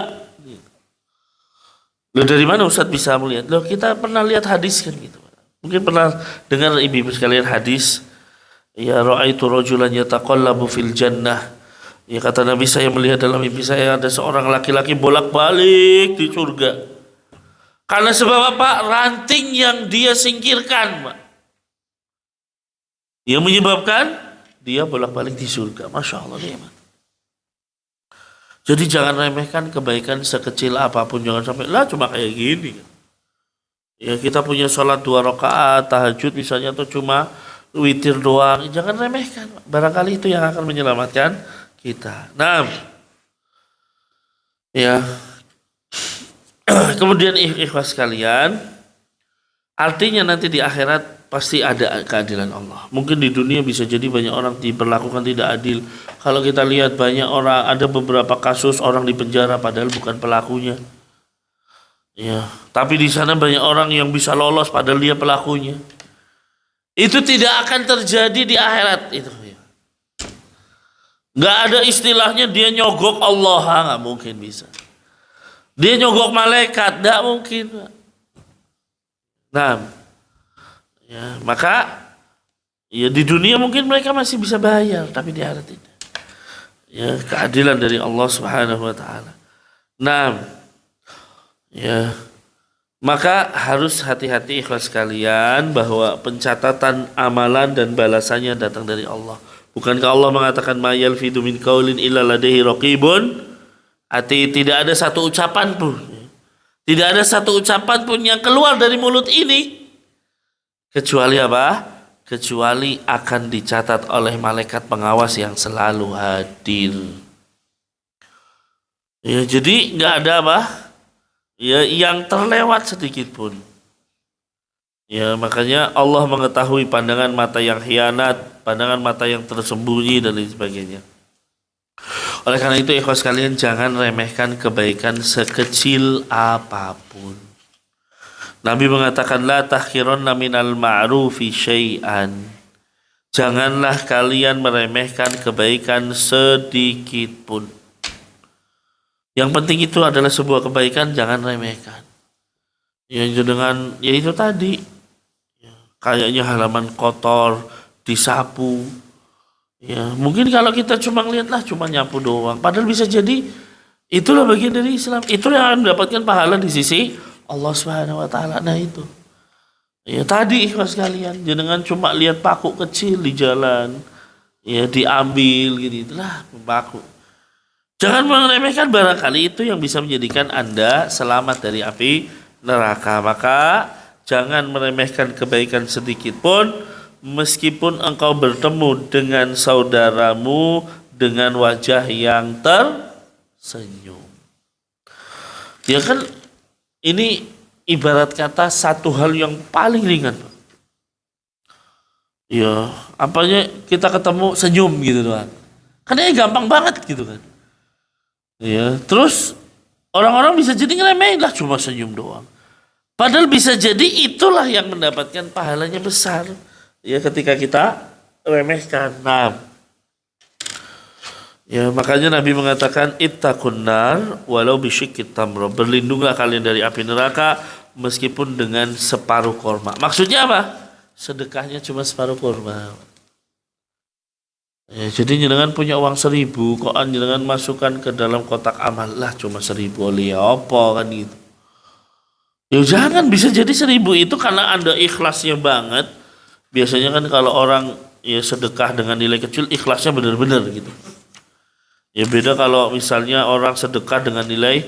Loh, dari mana Ustaz bisa melihat? Loh, kita pernah lihat hadis kan gitu. Mungkin pernah dengar ibu-ibu sekalian hadis, ya ra'aitu rajulan yataqallabu fil jannah. Ya kata Nabi, saya melihat dalam mimpi saya ada seorang laki-laki bolak-balik di surga. Karena sebab apa? Ranting yang dia singkirkan, Pak. yang menyebabkan dia bolak-balik di surga. Masya Allah nikmat. Jadi jangan remehkan kebaikan sekecil apapun, jangan sampai lah cuma kayak gini. Ya kita punya sholat 2 rakaat tahajud misalnya atau cuma witir doang, jangan remehkan. Barangkali itu yang akan menyelamatkan kita. Nah, ya. Kemudian ikhwas sekalian, artinya nanti di akhirat pasti ada keadilan Allah. Mungkin di dunia bisa jadi banyak orang diperlakukan tidak adil. Kalau kita lihat banyak orang, ada beberapa kasus orang dipenjara padahal bukan pelakunya. Ya, tapi di sana banyak orang yang bisa lolos padahal dia pelakunya. Itu tidak akan terjadi di akhirat itu. Nggak ada istilahnya dia nyogok Allah, nggak mungkin bisa. Dia nyogok malaikat, nggak mungkin. Nah, ya, maka ya di dunia mungkin mereka masih bisa bayar, tapi di akhirat tidak. Ya, keadilan dari Allah Subhanahu wa taala. Nah, ya, maka harus hati-hati ikhlas sekalian bahwa pencatatan amalan dan balasannya datang dari Allah. Bukankah Allah mengatakan ma yalfidu min qaulin illa ladaihi raqibun? Arti tidak ada satu ucapan pun, tidak ada satu ucapan pun yang keluar dari mulut ini kecuali apa? Kecuali akan dicatat oleh malaikat pengawas yang selalu hadir. Ya, jadi nggak ada apa? Ya, yang terlewat sedikit pun. Ya, makanya Allah mengetahui pandangan mata yang khianat, pandangan mata yang tersembunyi dan lain sebagainya. Oleh karena itu ikhwas sekalian, jangan remehkan kebaikan sekecil apapun. Nabi mengatakan la tahqiranna minal ma'rufi syai'an. Janganlah kalian meremehkan kebaikan sedikit pun. Yang penting itu adalah sebuah kebaikan, jangan remehkan. Ya dengan ya itu tadi. Ya, kayaknya halaman kotor disapu. Ya, mungkin kalau kita cuma lihatlah cuma nyapu doang, padahal bisa jadi itulah bagian dari Islam. Itu yang akan mendapatkan pahala di sisi Allah Subhanahu wa taala. Nah itu. Ya tadi ikhwas sekalian, jangan cuma lihat paku kecil di jalan, ya diambil gitu, itulah paku. Jangan meremehkan, barangkali itu yang bisa menjadikan Anda selamat dari api neraka. Maka jangan meremehkan kebaikan sedikit pun. Meskipun engkau bertemu dengan saudaramu dengan wajah yang tersenyum. Ya kan ini ibarat kata satu hal yang paling ringan. Ya, apanya kita ketemu senyum gitu doang. Karena gampang banget gitu kan. Ya, terus orang-orang bisa jadi ngeremehin lah cuma senyum doang. Padahal bisa jadi itulah yang mendapatkan pahalanya besar. Ya ketika kita remehkan. Nah, ya makanya Nabi mengatakan ittaqun nar walau bisyikit tamra. Berlindunglah kalian dari api neraka meskipun dengan separuh kurma. Maksudnya apa? Sedekahnya cuma separuh kurma. Ya, jadi jenengan punya uang 1.000, kok jenengan masukkan ke dalam kotak amal lah cuma 1.000 oleh apa kan gitu. Ya jangan, bisa jadi 1.000 itu karena Anda ikhlasnya banget. Biasanya kan kalau orang ya sedekah dengan nilai kecil, ikhlasnya benar-benar gitu. Ya beda kalau misalnya orang sedekah dengan nilai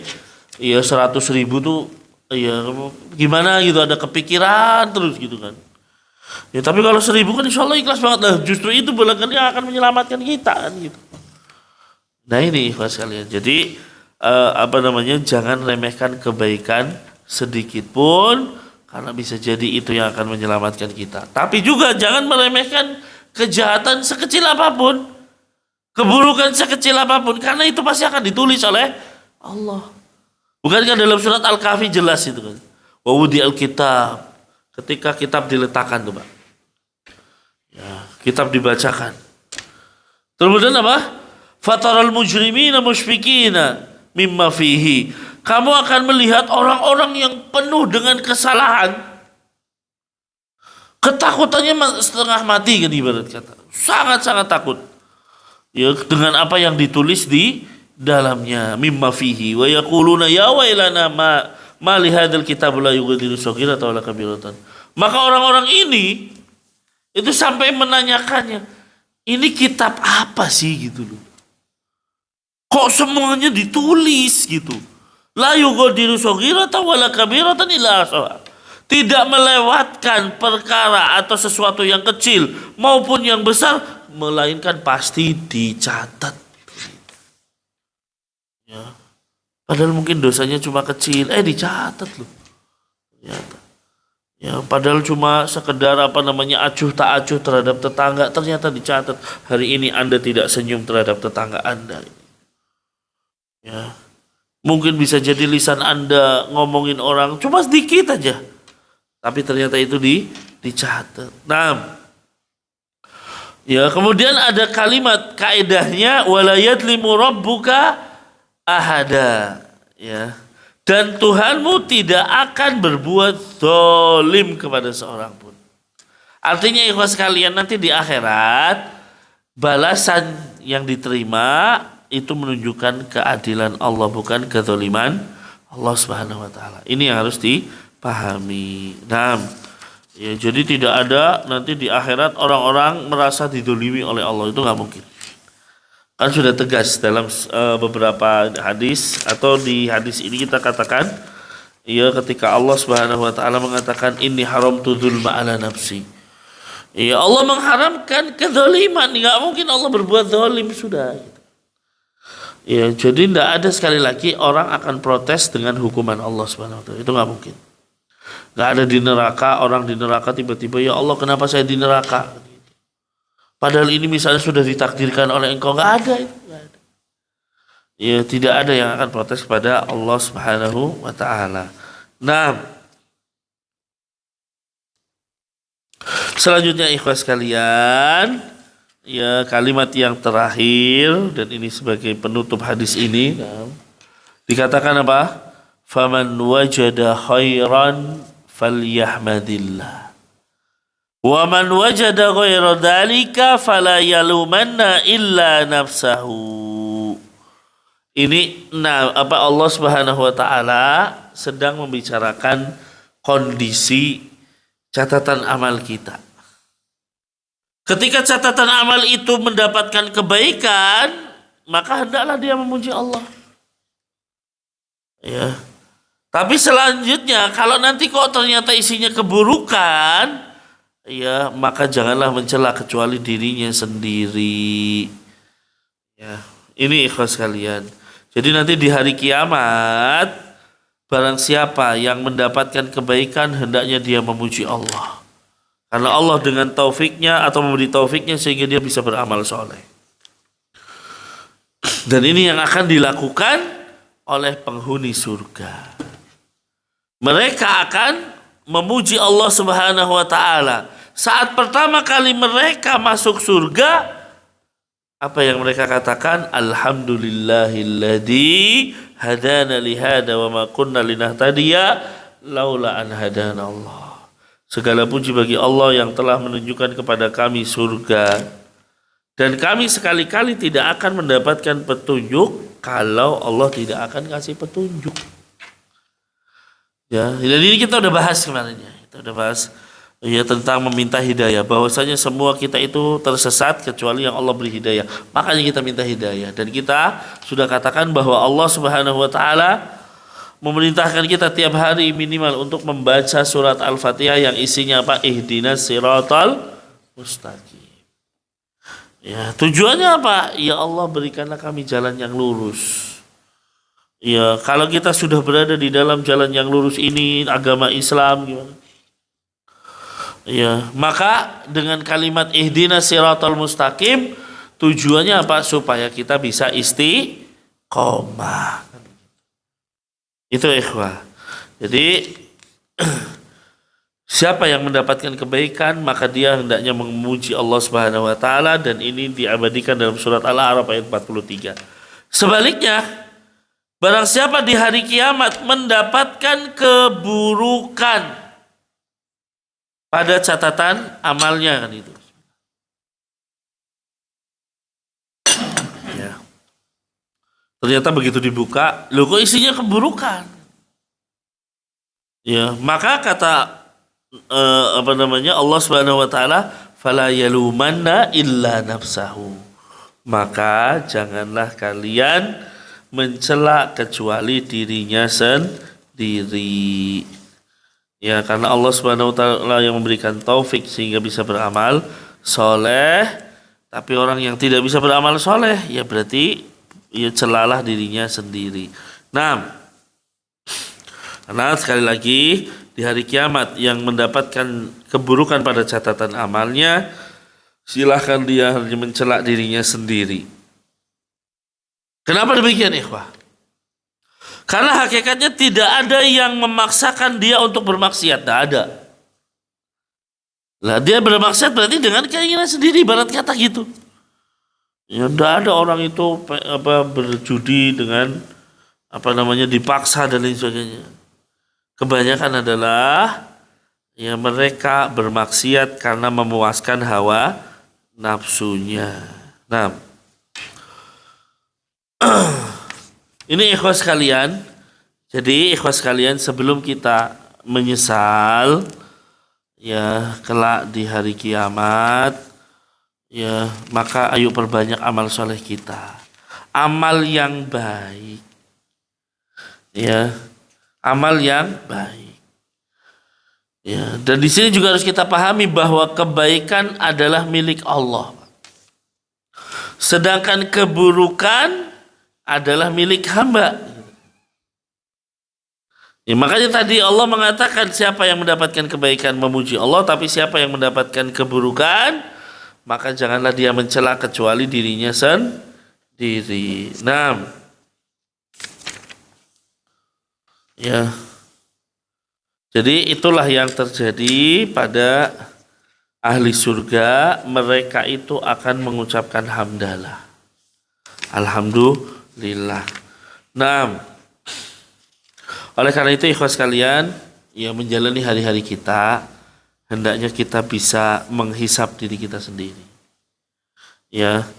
ya 100.000 tuh ya gimana gitu, ada kepikiran terus gitu kan. Ya tapi kalau 1.000 kan insya Allah ikhlas banget lah. Justru itu barangkali yang akan menyelamatkan kita kan gitu. Nah ini ikhlas kalian. Jadi jangan remehkan kebaikan sedikit pun. Karena bisa jadi itu yang akan menyelamatkan kita. Tapi juga jangan meremehkan kejahatan sekecil apapun. Keburukan sekecil apapun. Karena itu pasti akan ditulis oleh Allah. Bukankah dalam surat Al-Kahfi jelas itu kan. Wa wudi al-kitab. Ketika kitab diletakkan tuh Pak. Ya, kitab dibacakan. Kemudian apa? Fataral mujrimina musyfikina mimma fihi. Kamu akan melihat orang-orang yang penuh dengan kesalahan. Ketakutannya setengah mati kan ibarat kata. Sangat-sangat takut. Ya, dengan apa yang ditulis di dalamnya. Mimma fihi. Wa yaquluna ya wailana ma li hadzal kitab la yughadiru shaghiratan wala kabiratan. Maka orang-orang ini Itu sampai menanyakannya, ini kitab apa sih gitu loh. Kok semuanya ditulis gitu. La yughadiru shaghiratan wala kabiratan illa ahsaha. Tidak melewatkan perkara atau sesuatu yang kecil maupun yang besar, melainkan pasti dicatat. Ya. Padahal mungkin dosanya cuma kecil, dicatat loh. Ternyata. Ya, padahal cuma sekedar acuh tak acuh terhadap tetangga, ternyata dicatat. Hari ini Anda tidak senyum terhadap tetangga Anda. Ya. Mungkin bisa jadi lisan Anda ngomongin orang cuma sedikit aja. Tapi ternyata itu dicatat. Nah, ya, kemudian ada kalimat kaidahnya wala yadlimu rabbuka ahada, ya. Dan Tuhanmu tidak akan berbuat zalim kepada seorang pun. Artinya ikhwas sekalian, nanti di akhirat balasan yang diterima itu menunjukkan keadilan Allah, bukan kezaliman Allah Subhanahu wa taala. Ini yang harus dipahami. Nah, ya, jadi tidak ada nanti di akhirat orang-orang merasa didolimi oleh Allah, itu nggak mungkin. Kan sudah tegas dalam beberapa hadis, atau di hadis ini kita katakan, ya, ketika Allah Subhanahu wa taala mengatakan inni haramtu dzulma ala nafsi. Ya, Allah mengharamkan kezaliman, nggak mungkin Allah berbuat zalim, sudah. Ya, jadi tidak ada, sekali lagi, orang akan protes dengan hukuman Allah Subhanahu wa taala. Itu nggak mungkin. Nggak ada di neraka, orang di neraka tiba-tiba, ya Allah kenapa saya di neraka? Padahal ini misalnya sudah ditakdirkan oleh Engkau. Nggak ada itu. Nggak ada. Ya, tidak ada yang akan protes kepada Allah Subhanahu wa taala. Nah, selanjutnya ikhwas sekalian, ya, kalimat yang terakhir, dan ini sebagai penutup hadis ini, dikatakan apa? Faman wajada khairan falyahmadillah. Wa man wajada ghaira dzalika fala yalumanna illa nafsahu. Ini Allah Subhanahu wa taala sedang membicarakan kondisi catatan amal kita. Ketika catatan amal itu mendapatkan kebaikan, maka hendaklah dia memuji Allah. Ya. Tapi selanjutnya, kalau nanti kok ternyata isinya keburukan, ya, maka janganlah mencela kecuali dirinya sendiri. Ya, ini ikhlas kalian. Jadi nanti di hari kiamat, barang siapa yang mendapatkan kebaikan, hendaknya dia memuji Allah. Karena Allah dengan taufiknya atau memberi taufiknya sehingga dia bisa beramal soleh. Dan ini yang akan dilakukan oleh penghuni surga. Mereka akan memuji Allah Subhanahu wa taala. Saat pertama kali mereka masuk surga, apa yang mereka katakan? Alhamdulillahilladzi hadana lihada wa ma kunna linahtadiya laula an hadana Allah. Segala puji bagi Allah yang telah menunjukkan kepada kami surga, dan kami sekali-kali tidak akan mendapatkan petunjuk kalau Allah tidak akan kasih petunjuk. Ya, dan ini kita udah bahas kemarin ya. Kita udah bahas ya tentang meminta hidayah, bahwasanya semua kita itu tersesat kecuali yang Allah beri hidayah. Makanya kita minta hidayah, dan kita sudah katakan bahwa Allah Subhanahu wa taala memerintahkan kita tiap hari minimal untuk membaca surat Al-Fatihah yang isinya apa? Ihdinas siratal mustaqim. Ya, tujuannya apa? Ya Allah, berikanlah kami jalan yang lurus. Ya, kalau kita sudah berada di dalam jalan yang lurus ini, agama Islam gimana? Ya, maka dengan kalimat ihdinas siratal mustaqim, tujuannya apa? Supaya kita bisa istiqomah. Itu ikhwah. Jadi siapa yang mendapatkan kebaikan, maka dia hendaknya memuji Allah Subhanahu wa taala, dan ini diabadikan dalam surat Al-A'raf ayat 43. Sebaliknya, barang siapa di hari kiamat mendapatkan keburukan pada catatan amalnya, kan itu. Ya. Ternyata begitu dibuka, loh kok isinya keburukan. Ya, maka kata Allah Subhanahu wa taala, fala yalumanna illa nafsahu. Maka janganlah kalian mencela kecuali dirinya sendiri. Ya, karena Allah Subhanahu wa taala yang memberikan taufik sehingga bisa beramal soleh. Tapi orang yang tidak bisa beramal soleh, ya berarti ya celalah dirinya sendiri. Nah, karena sekali lagi di hari kiamat yang mendapatkan keburukan pada catatan amalnya, silahkan dia hanya mencela dirinya sendiri. Kenapa demikian, ikhwah? Karena hakikatnya tidak ada yang memaksakan dia untuk bermaksiat, tidak ada. Lah dia bermaksiat berarti dengan keinginan sendiri, ibarat kata gitu. Ya tidak ada orang itu berjudi dengan dipaksa dan lain sebagainya. Kebanyakan adalah ya mereka bermaksiat karena memuaskan hawa nafsunya. Nah, ini ikhwas sekalian. Jadi ikhwas sekalian, sebelum kita menyesal ya kelak di hari kiamat, ya maka ayo perbanyak amal soleh kita, amal yang baik, ya amal yang baik. Ya, dan di sini juga harus kita pahami bahwa kebaikan adalah milik Allah, sedangkan keburukan adalah milik hamba. Ya, makanya tadi Allah mengatakan siapa yang mendapatkan kebaikan memuji Allah, tapi siapa yang mendapatkan keburukan maka janganlah dia mencela kecuali dirinya sendiri. Nah, ya, jadi itulah yang terjadi pada ahli surga. Mereka itu akan mengucapkan hamdalah, alhamdulillah. Nah, oleh karena itu ikhwas sekalian, ya menjalani hari-hari kita, hendaknya kita bisa menghisap diri kita sendiri. Ya,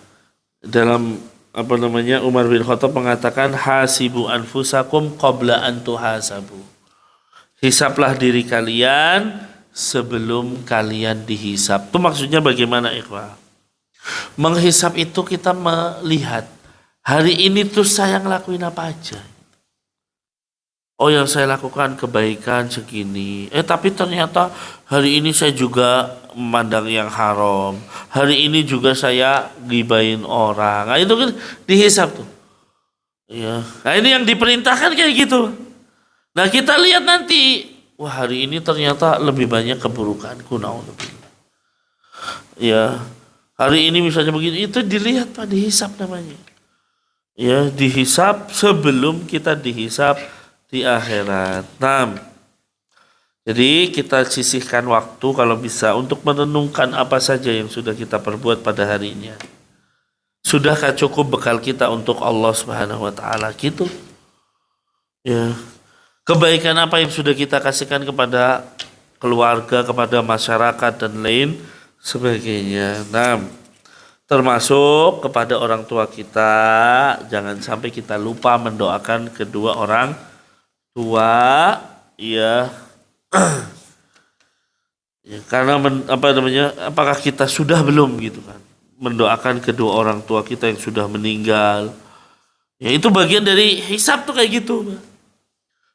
dalam Umar bin Khattab mengatakan hasibu anfusakum qabla an tuhasabu. Hisaplah diri kalian sebelum kalian dihisap. Itu maksudnya bagaimana, ikhwah? Menghisap itu kita melihat hari ini tuh saya ngelakuin apa aja. Oh, yang saya lakukan kebaikan segini. Tapi ternyata hari ini saya juga memandang yang haram. Hari ini juga saya gibain orang. Nah, itu kan dihisap tuh. Ya. Nah, ini yang diperintahkan kayak gitu. Nah, kita lihat nanti. Wah, hari ini ternyata lebih banyak keburukanku. Naudzubillah. Ya. Hari ini misalnya begini, itu dilihat Pak, dihisap namanya. Ya, dihisap sebelum kita dihisap di akhirat. Nah, jadi kita sisihkan waktu kalau bisa untuk merenungkan apa saja yang sudah kita perbuat pada harinya. Sudahkah cukup bekal kita untuk Allah Subhanahu wa taala gitu? Ya. Kebaikan apa yang sudah kita kasihkan kepada keluarga, kepada masyarakat dan lain sebagainya. Nah, termasuk kepada orang tua kita, jangan sampai kita lupa mendoakan kedua orang tua, ya, ya karena apakah kita sudah belum gitu kan mendoakan kedua orang tua kita yang sudah meninggal? Ya itu bagian dari hisab tuh kayak gitu.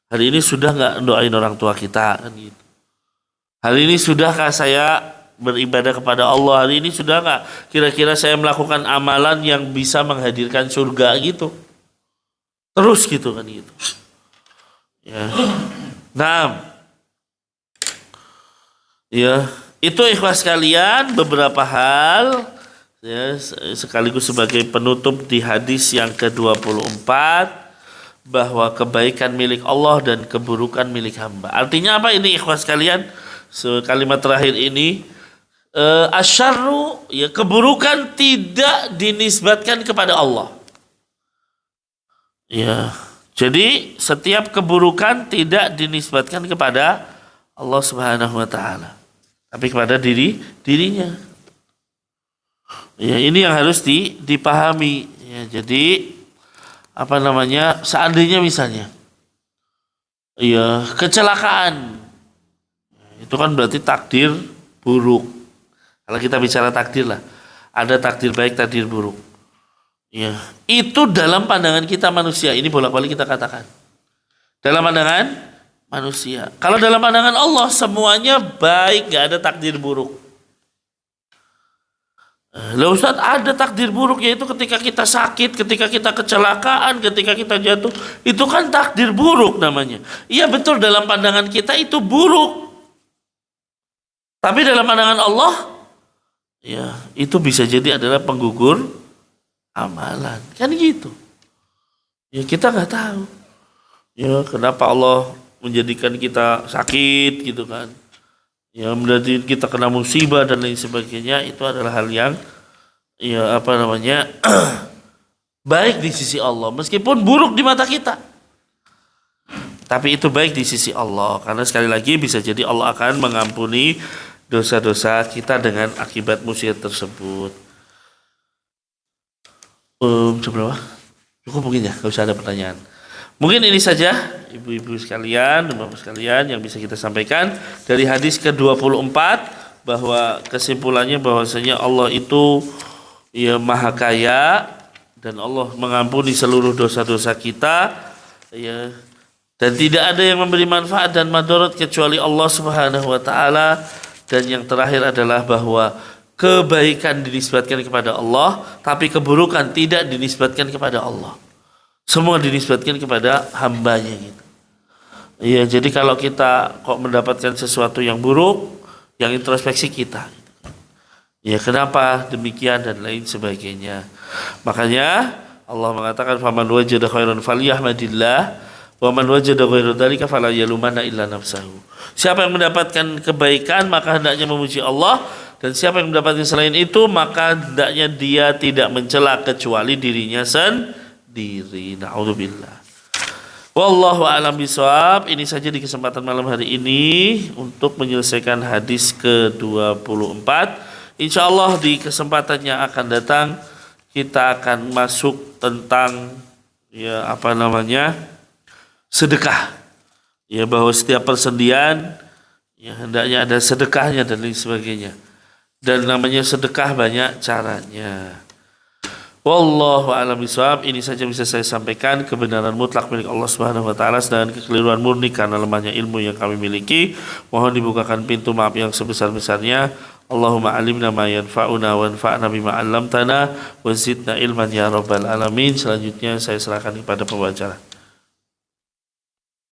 Hari ini sudah nggak doain orang tua kita kan gitu. Hari ini sudahkah saya beribadah kepada Allah? Hari ini sudah nggak kira-kira saya melakukan amalan yang bisa menghadirkan surga gitu? Terus gitu kan gitu. Ya. Nah, ya, itu ikhwas sekalian beberapa hal ya, sekaligus sebagai penutup di hadis yang ke-24 bahwa kebaikan milik Allah dan keburukan milik hamba. Artinya apa ini ikhwas sekalian? Kalimat terakhir ini asyarru, ya keburukan tidak dinisbatkan kepada Allah. Ya. Jadi setiap keburukan tidak dinisbatkan kepada Allah Subhanahu wa taala, tapi kepada dirinya. Ya, ini yang harus dipahami. Ya, jadi seandainya misalnya ya kecelakaan, itu kan berarti takdir buruk. Kalau kita bicara takdir lah, ada takdir baik, takdir buruk. Ya, itu dalam pandangan kita manusia. Ini bolak-balik kita katakan. Dalam pandangan manusia. Kalau dalam pandangan Allah semuanya baik, nggak ada takdir buruk. Lah Ustaz, ada takdir buruk, yaitu ketika kita sakit, ketika kita kecelakaan, ketika kita jatuh. Itu kan takdir buruk namanya. Iya betul, dalam pandangan kita itu buruk. Tapi dalam pandangan Allah, ya itu bisa jadi adalah penggugur amalan. Kan gitu. Ya kita nggak tahu. Ya kenapa Allah menjadikan kita sakit gitu kan. Ya berarti kita kena musibah dan lain sebagainya, itu adalah hal yang ya apa namanya baik di sisi Allah, meskipun buruk di mata kita, tapi itu baik di sisi Allah, karena sekali lagi bisa jadi Allah akan mengampuni dosa-dosa kita dengan akibat musibah tersebut. Seberapa? Cukup mungkin ya, nggak usah ada pertanyaan. Mungkin ini saja ibu-ibu sekalian, bapak sekalian yang bisa kita sampaikan dari hadis ke-24, bahwa kesimpulannya bahwasanya Allah itu ya maha kaya dan Allah mengampuni seluruh dosa-dosa kita ya, dan tidak ada yang memberi manfaat dan madarat kecuali Allah Subhanahu wa taala. Dan yang terakhir adalah bahwa kebaikan dinisbatkan kepada Allah, tapi keburukan tidak dinisbatkan kepada Allah. Semua dinisbatkan kepada hambanya gitu. Ya, jadi kalau kita kok mendapatkan sesuatu yang buruk, yang introspeksi kita. Ya, kenapa demikian dan lain sebagainya. Makanya Allah mengatakan faman wajada khairan falyahmadillah wa man wajada ghairu dzalika fala yalumanna illa nafsahu. Siapa yang mendapatkan kebaikan maka hendaknya memuji Allah, dan siapa yang mendapatkan selain itu maka hendaknya dia tidak mencela kecuali dirinya sendiri. Na'udzubillah. Wallahu a'lam bishawab. Ini saja di kesempatan malam hari ini untuk menyelesaikan hadis ke-24. Insyaallah di kesempatan yang akan datang kita akan masuk tentang ya apa namanya sedekah. Ya, bahwa setiap persendian ya hendaknya ada sedekahnya dan lain sebagainya. Dan namanya sedekah banyak caranya. Wallahu a'lam bishawab. Ini saja bisa saya sampaikan. Kebenaran mutlak milik Allah Subhanahu wa taala, sedangkan kekeliruan murni karena lemahnya ilmu yang kami miliki. Mohon dibukakan pintu maaf yang sebesar-besarnya. Allahumma alimna ma yanfa'una wanfa'na bima 'allamtana wa zidna ilman ya rabbal alamin. Selanjutnya saya serahkan kepada pembicara.